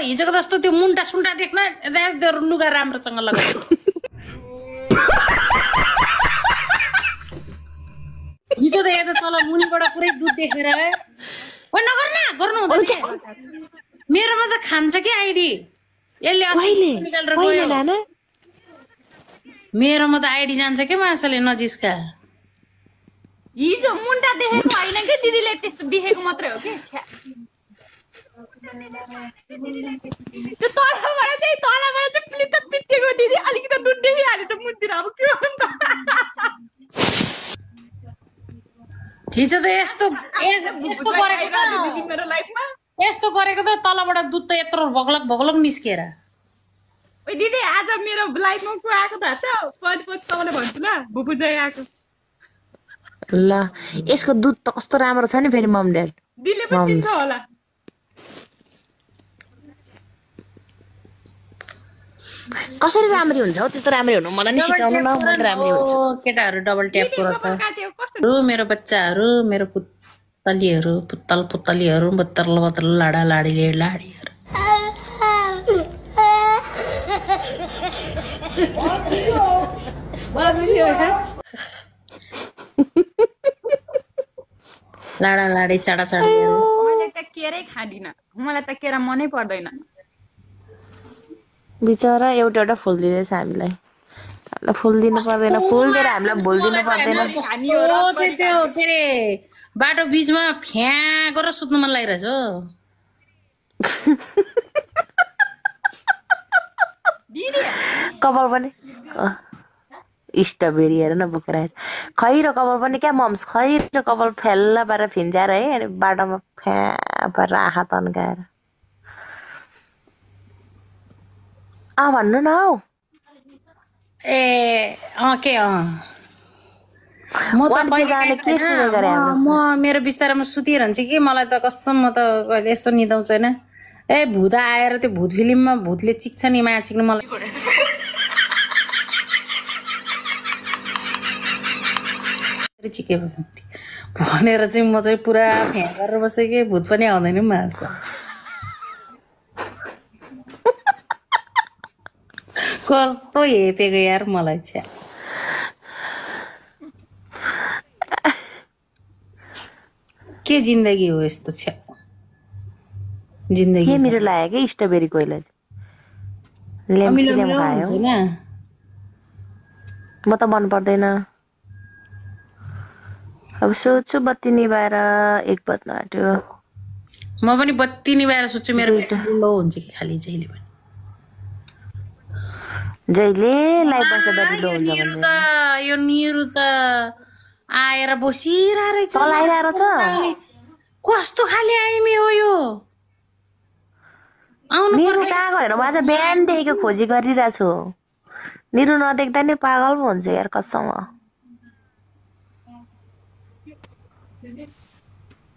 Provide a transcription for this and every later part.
हिजोको जस्तो त्यो मुन्टा सुन्टा देख्न लुगा राम्रोसँग लगायो हिजो त यहाँ त तल मुनिबाट पुरै दुध देखेर ओ नगर न गर्नु हुँदैन मेरोमा त खान्छ के आइडी यसले अस्ति निकालेर गयो मेरोमा त आइडी जान्छ के माछाले नजिस्का हिजो मुन्टा देखेको होइन कि दिदीले त्यस्तो देखेको मात्रै हो कि त्यो तलबाट चाहिँ प्लित पित्तेको दिदी अलिकति दुध देखिहालेछ मुन्तिर अब के हो त हिजो त यस्तो गरेको छ मेरो लाइफमा यस्तो गरेको त तलबाट दुध त यत्रो भगलक भगलक निस्केर ओइ दिदी आज मेरो लाइफमा को आएको थाहा छ पछि तपाईँलाई भन्छु ल भुपु चाहिँ आएको ल यसको दुध त कस्तो राम्रो छ नि फेरि मम ड्याड दिदीले पनि चिन्छ होला कसरी राम्री हुन्छ हौ त्यस्तो राम्री हुनु मलाई नि सिकाउनु न म राम्री हुन्छ केटाहरु डबल ट्याप गर्छ मेरो बच्चाहरु मेरो पुतलीहरु पुतलीहरु बत्तरल बत्तरल लाडा लाडीले लाडीहरु लाडा लाडी चाडा चाडीहरु मैले त केरै खादिन मलाई त केरा मनै पर्दैन बिचरा एउटा एउटा फुल दिदैछ हामीलाई हामीलाई फुल दिनु पर्दैन फुल दिएर हामीलाई भुल दिनु पर्दैन ओ चाहिँ त्यो के रे बाटो बीचमा फ्या गरेर सुत्नु मन लागिरहेछ दिदी कपाल पनि स्ट्रबेरी हेर न बोकेर आएछ खैरो कपाल पनि क्या मम्स खैरो कपाल फेल्ला पारेर फिन्जाएर है अनि बाटोमा फ्या पारेर आँखा तन्काएर भन्नु न हौ ए के म त म मेरो बिस्तारामा सुतिरहन्छ कि मलाई त कसम म त कहिले यस्तो निदाउँछ हैन ए भूत आएर त्यो भूत फिल्ममा भूतले चिक्छ नि माया चिक्नु मलाई चिके भनेर चाहिँ म चाहिँ पुरा फ्या गरेर बसेँ कि भूत पनि आउँदैन माछा कस्तो हेपेको यार मलाई चाहिँ के जिन्दगी हो यस्तो छ जिन्दगी के मेरो लाग्यो कि स्ट्रबेरी कोइला लेम्किलेम खायो म त मन पर्दैन अब सोच्छु बत्ती निभाएर 1 बज्न आँट्यो म पनि बत्ती निभाएर सोच्छु मेरो लो हुन्छ कि खाली जहिले पनि जहिले लाइट बस्दा लो हुन्छ भने यो निरु त आएर बसिरहेको रहेछ चलाइरहेको छ कस्तो खाली आइमी हो यो आउनु निरु कहाँ गएर म आज बिहानदेखिको खोजी गरिरहेको छु निरु नदेख्दा नि पागल पो हुन्छ यार कसम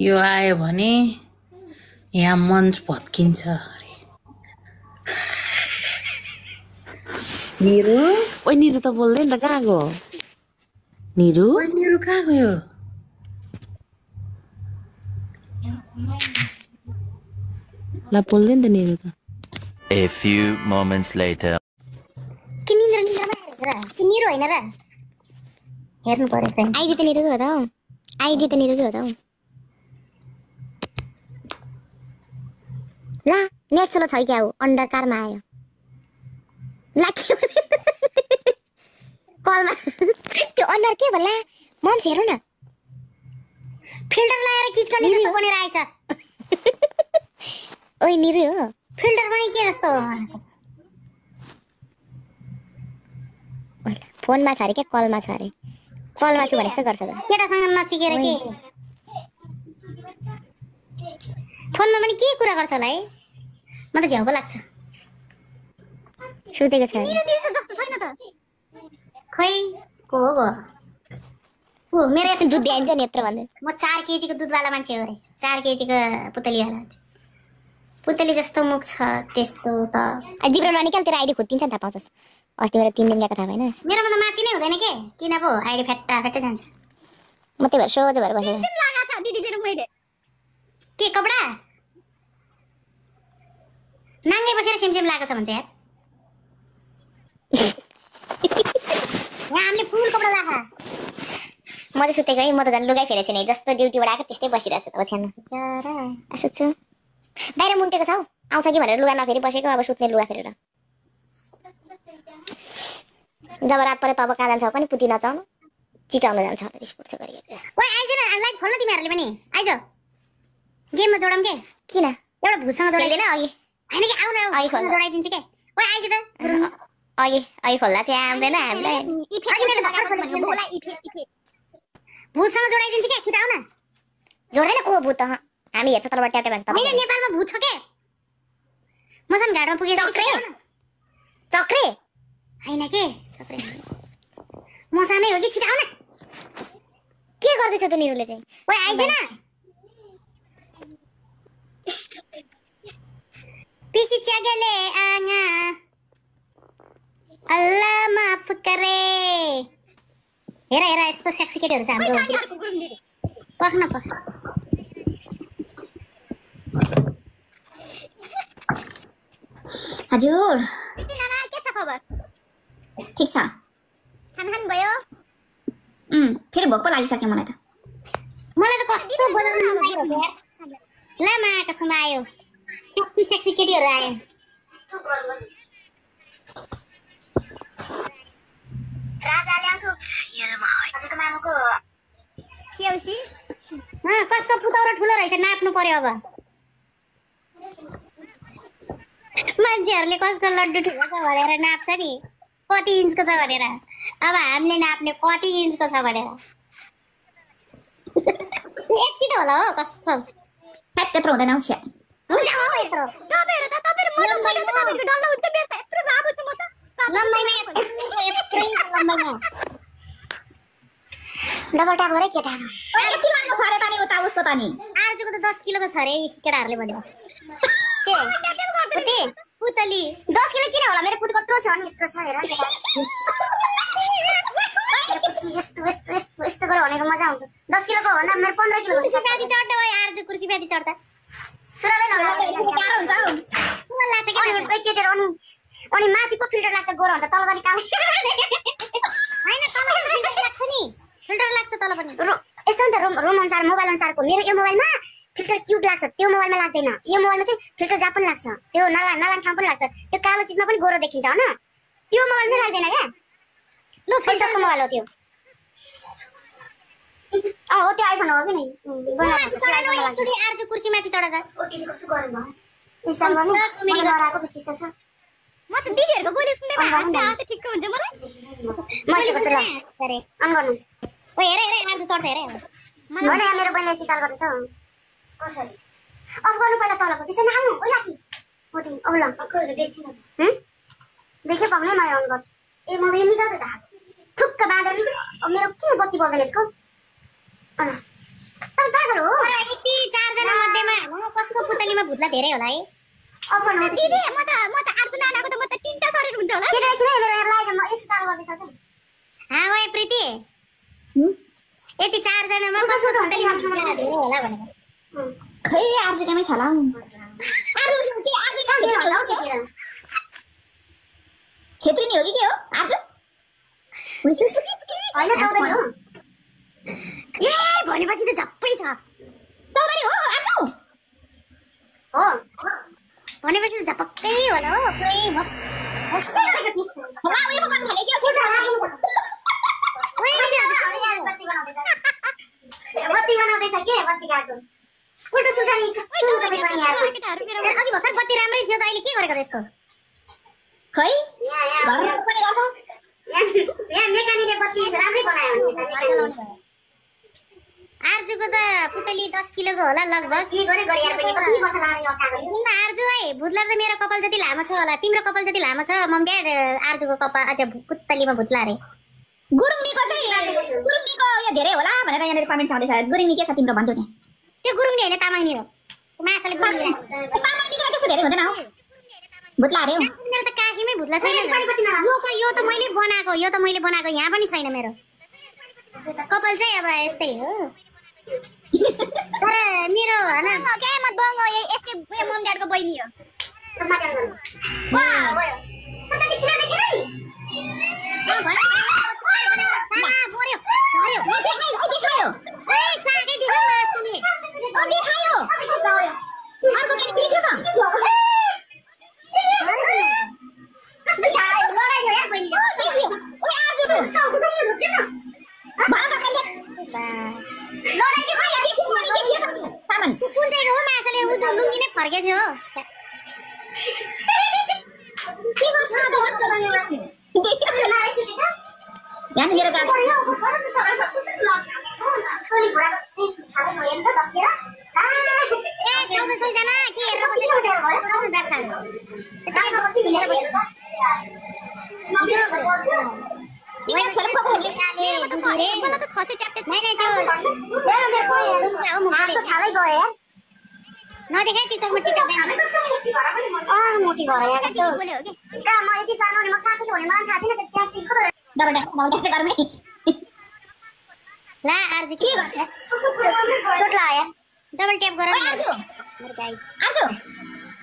यो आयो भने यहाँ मञ्च भत्किन्छ अरे निरु ओइ निरु त बोल्दैन त कहाँ गयो निरु निरु कहाँ गयो ल बोल्दैन त निरु त A few moments later के निन्द्रा निरु हैन र हेर्नु पर्यो फ्रेन्ड आइडी त निरु हो त आइडी त निरु हो त ला नेट चलो छ क्या हो अन्डर कारमा आयो ला के कलमा त्यो अन्डर के भला मम्स हेरौ न फिल्टर लगाएर किच गर्ने जस्तो बनेर आइछ ओइ निरु हो फिल्टर पनि के जस्तो फोनमा छ अरे के कलमा छ अरे कलमा छु भने जस्तो गर्छ त केटासँग नचिकेर के फोनमा पनि के कुरा गर्छ होला है म त झ्याउको लाग्छ सुतेको छ निरु दिदी त जस्तो छैन त खै को हो मेरो यति दुध दिन्छ नि यत्रो भन्दै म 4 केजी को दुधवाला मान्छे हो रे 4 केजी को पुतलीवाला मान्छे पुतली जस्तो मुख छ त्यस्तो त जिब्रोमा निकाल तेरो आइडी खुद्दिन्छ नि थाहा पाउँछस् अस्ति मेरो 3 दिन गएको थाहा भएन मेरोमा त माथि नै हुँदैन के किन पो आइडी फ्याट्टा फ्याट्टै जान्छ म त्यही भएर सोझो भएर बसेँ लागा छ दिदीले र मैले के कपडा नाङ्गे बसेर सेमसेम लागेको छ भन्छ यार यहाँ हामीले फुल कपडा लाखा म त सुतेको है म त झन् लुगा फेरेको छैन जस्तो ड्युटीबाट आएको त्यस्तै बसिरहेको छु त ओछ्यानमा जरा सुत्छु बाहिर मुन्टेको छ हौ आउँछ कि भनेर लुगा नफेरि बसेको अब सुत्ने लुगा फेरेर जब रात परे तब कहाँ जान्छ पनि पुती नचाउनु चिकाउन जान्छ रिस पुट्छ गरी ओइ आइज न लाइक खोल्न तिमीहरूले पनि आइज गेममा जोडम के किन एउटा भुतसँग जोडाइदिन अघि हैन कि आउन अघि खोल्न जोडाइदिन्छु के ओइ आइज त अघि खोल्दा चाहिँ आउँदैन हामीलाई भूतसँग जोडाइदिन्छु के छिटो आउन जोड्दैन को भूत हामी हेर्छ तलबाट ट्याप्टे भन्छ हैन नेपालमा भूत छ के मसन घाटमा पुगे चक्रे हैन के चक्रे मसानै हो कि छिटो आउन के गर्दैछ त निरुले चाहिँ ओइ आइज न पिसी च्यागले आङा अल्लाह माफ करे हेर हेर यस्तो सेक्सी केटीहरु छ हाम्रो पख्न पख हजुर नाना के छ खबर ठीक छ खान भयो फेरि भोक पो लागिसक्यो मलाई त कस्तो बोलाउनु मन लागिरहेको यार लामा कसम आयो सेक्सी केटीहरु आयो राजाले आउँछ यलमा हजुरको मामुको केउसी कसको पुतौरा ठुलो रहेछ नाप्नु पर्यो अब मान्छेहरुले कसको लड्डु ठुलो छ भनेर नाप्छ नि कति इन्चको छ भनेर अब हामीले नाप्ने कति इन्चको छ भनेर यति त होला हो कस्तो त्यत्रो हुँदैन हौ छ्या हुन्छ हो यत्रो तपाईहरु मोटो छ तपाईहरुको डल्लो हुन्छ मेरो त यत्रो लामो छ म त लम्बाइमा यत्रै लम्बाइमा डबल ट्याप गरे केटाहरु यति लामो छ रे पानी उता उसको पानी आर्जुको त 10 किलोको छ रे केटाहरुले भन्यो के पुतली 10 किलो किन होला मेरो पुत कत्रो छ अनि यत्रो छ हेर यस्तो गरे भनेको मजा आउँछ 10 किलोको हो न मेरो 15 किलो कुर्सी प्याटी चढ्दा भयो आर्जु कुर्सी प्याटी चढ्दा सुराले गाह्रो हुन्छ हौ मलाई लाग्छ कि मेरो केटेर अनि माथिको फिल्टर लाग्छ गोरो हुन्छ तल पनि कालो हैन तल फिल्टर लाग्छ नि फिल्टर लाग्छ तल पनि यस्तो नि त रुम अनुसार मोबाइल अनुसारको मेरो यो मोबाइलमा फिल्टर क्यूट लाग्छ त्यो मोबाइलमा लाग्दैन यो मोबाइलमा चाहिँ फिल्टर जहाँ पनि लाग्छ त्यो नलान ठाउँ पनि लाग्छ त्यो कालो चीजमा पनि गोरो देखिन्छ हैन त्यो मोबाइलमा लाग्दैन क्या लो फिल्टरको मोबाइल हो त्यो हो त्यो आइफोन हो कि नि एकचोटी आर्जु कुर्सी माथि चढ्दा ओटी कस्तो गरम भयो इसान गर्नु कमेडी गराएको पिच्ची छ म चाहिँ दिदीहरुको बोली सुन्दै भए आउँछ ठिक्क हुन्छ मलाई मैले सुन्छ अरे अन गर्नु ओ हेरे आर्जु चढ्छ हेरे भने मेरो बहिनीले सिसाल गर्दैछ कसरी अफ गर्नु पहिला तलको त्यसै नहाल्नु ओ लाकी ओटी अब ल देखे पग्ने म अन गर्छु ए म यो निकाल्दै त ठुक्क बाँधेन मेरो किन बत्ती बल्दैन यसको अन तर पागल हो यति 4 जना मध्येमा कसको पुतलीमा भुत्ला धेरै होला है अब दिदी म त आर्जु नानाको त म त 3टा शरीर हुन्छ होला के देखिन मेरो लागि म यसो चाल गर्दै सक्छु हा ओए प्रीति यति 4 जनामा कसको पुतलीमा भुत्ला धेरै होला भनेको खै आर्जु केमै छ होला आर्जु कहाँ होला हो त्यतिर छेत्री नि हो कि के हो आर्जु होइन चौधरी हो ए भनेपछि त झप्पै छ चौधरी हो आर्जु हो भनेपछि त झपक्कै होला हो पुरै मस्त लागेको त्यस्तो होला उयो पकाउन थाले के हो बत्ती बनाउँदैछ के बत्ती काट्नु फोटो सुटानी कस्तो तपाईँ पनि यार अघि भर्खर बत्ती राम्रै थियो त अहिले के गरेको यसको खै यहाँ मेकानिकले बत्ती राम्रै बनायो भने आर्जुको त पुतली 10 किलोको होला लगभग के गरे यार पनि कति वर्ष लाग्यो किन आर्जु है भुत्ला त मेरो कपाल जति लामो छ होला तिम्रो कपाल जति लामो छ मम ड्याड आर्जुको कपाल अझ पुतलीमा भुत्ला रे गुरुङनीको चाहिँ गुरुङनीको यो धेरै होला भनेर यहाँ कमेन्ट आउँदैछ गुरुङनी के छ तिम्रो भन्छु नि त्यो गुरुङनी हैन तामाङनी हो मासले गुरुङनी तामाङनीको त्यस्तो धेरै हुँदैन हौ भुत्ला रे मेरो त काखीमै भुत्ला छैन यो त मैले बनाएको यहाँ पनि छैन मेरो कपाल चाहिँ अब यस्तै हो तर मेरो हैन के म दङ हो यसको मम ड्याडको बहिनी हो नदेखाइ टिकटकमा टिकटक ब्यान मोटी भएर यहाँ कस्तो कहाँ म यति सानो भने म कहाँ थिएँ भने मलाई थाहा थिएन त्यहाँ टिकटक डबल ड्यान्स गरौँ नि ला आर्जु के गर्छ चोट लाग्यो डबल ट्याप गरौँ नि आर्जु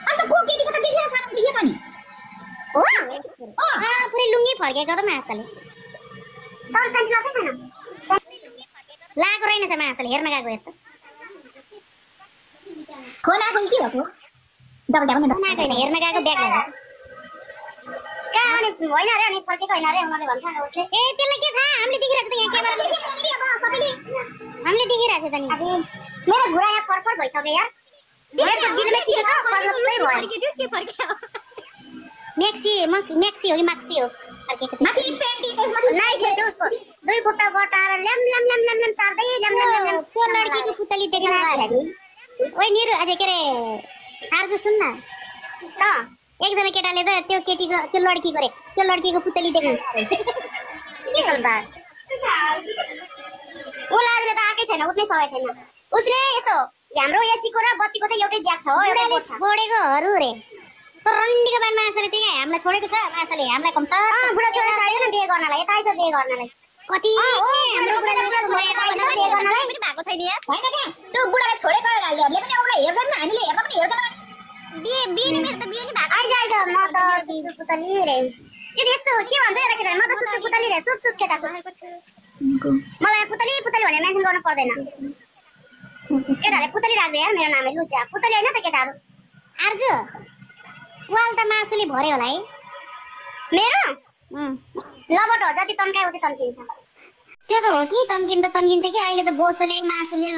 अन्त को केटीको त देखिया सानो देखिया पनि हो पुरै लुङ्गी फर्केको त माछाले तर पेन्ट लासै छैन लागेको रहेनछ माछाले हेर्न गएको हेर त खोला खोल के भएको डबल ड्याप गर्न होइन हेर्न गएको ब्याग भएको कहाँ अनि होइन रे अनि फर्केको होइन रे उनीहरूले भन्छ उसले ए त्यसलाई के थाहा हामीले देखिरहेको छ त यहाँ क्यामेराले सबैले हामीले देखिरहेको छ त नि मेरो घुरा यहाँ पर्पल भइसक्यो यार मेरो त दिनमा के छ पर्पलै भयो के फर्क्यो मैक्सी हो कि मैक्सी हो फर्केको माथि पेन्टी त्यसमा नाइ थियो उसको दुई खुट्टा बटाएर ल्याम ल्याम ल्याम ल्याम ल्याम चार्दै ल्याम ल्याम ल्याम त्यो लड्कीको पुतली देख्न आएको ओइ निरु अझै के रे आर्जु सुन न त एकजना केटाले त त्यो केटीको त्यो लड्कीको पुतली देख्न के खालबा उलाजले त आकै छैन उठ्नै सकेको छैन उसले यसो हाम्रो एसीको र बत्तीको चाहिँ एउटै ज्याक छ हो एउटै छोडेकोहरू रे तर रन्डीको बान माछाले त्यही हामीलाई छोडेको छ माछाले हामीलाई कम त बुढा छोरा चाहिएन बिहे गर्नलाई यतै छ बिहे गर्नलाई कति हाम्रो बुढाले माया गर्नलाई बिहे गर्नलाई पनि भएको छैन यार हैन के त्यो बुढाले छोडेको गालले पनि औलाई हेर्दैन हामीले हेर्न पनि हेर्दैन बिहे नि मेरो त बिहे नि भएको आइज म त सुचु पुतली रे यो यस्तो के भन्छ एउटा केटा म त सुचु पुतली रे सुप केटा छु मलाई पुतली भनेर मेन्सन गर्न पर्दैन केटाले पुतली राख्दै यार मेरो नामै लुचा पुतली हैन त केटाहरु आर्जु वाल त मासुले भर्यो होला है मेरो लबट हो जति तन्काए उति तन्किन्छ त्यो त हो कि तन्किन्छ कि अहिले त बोसोले मासुले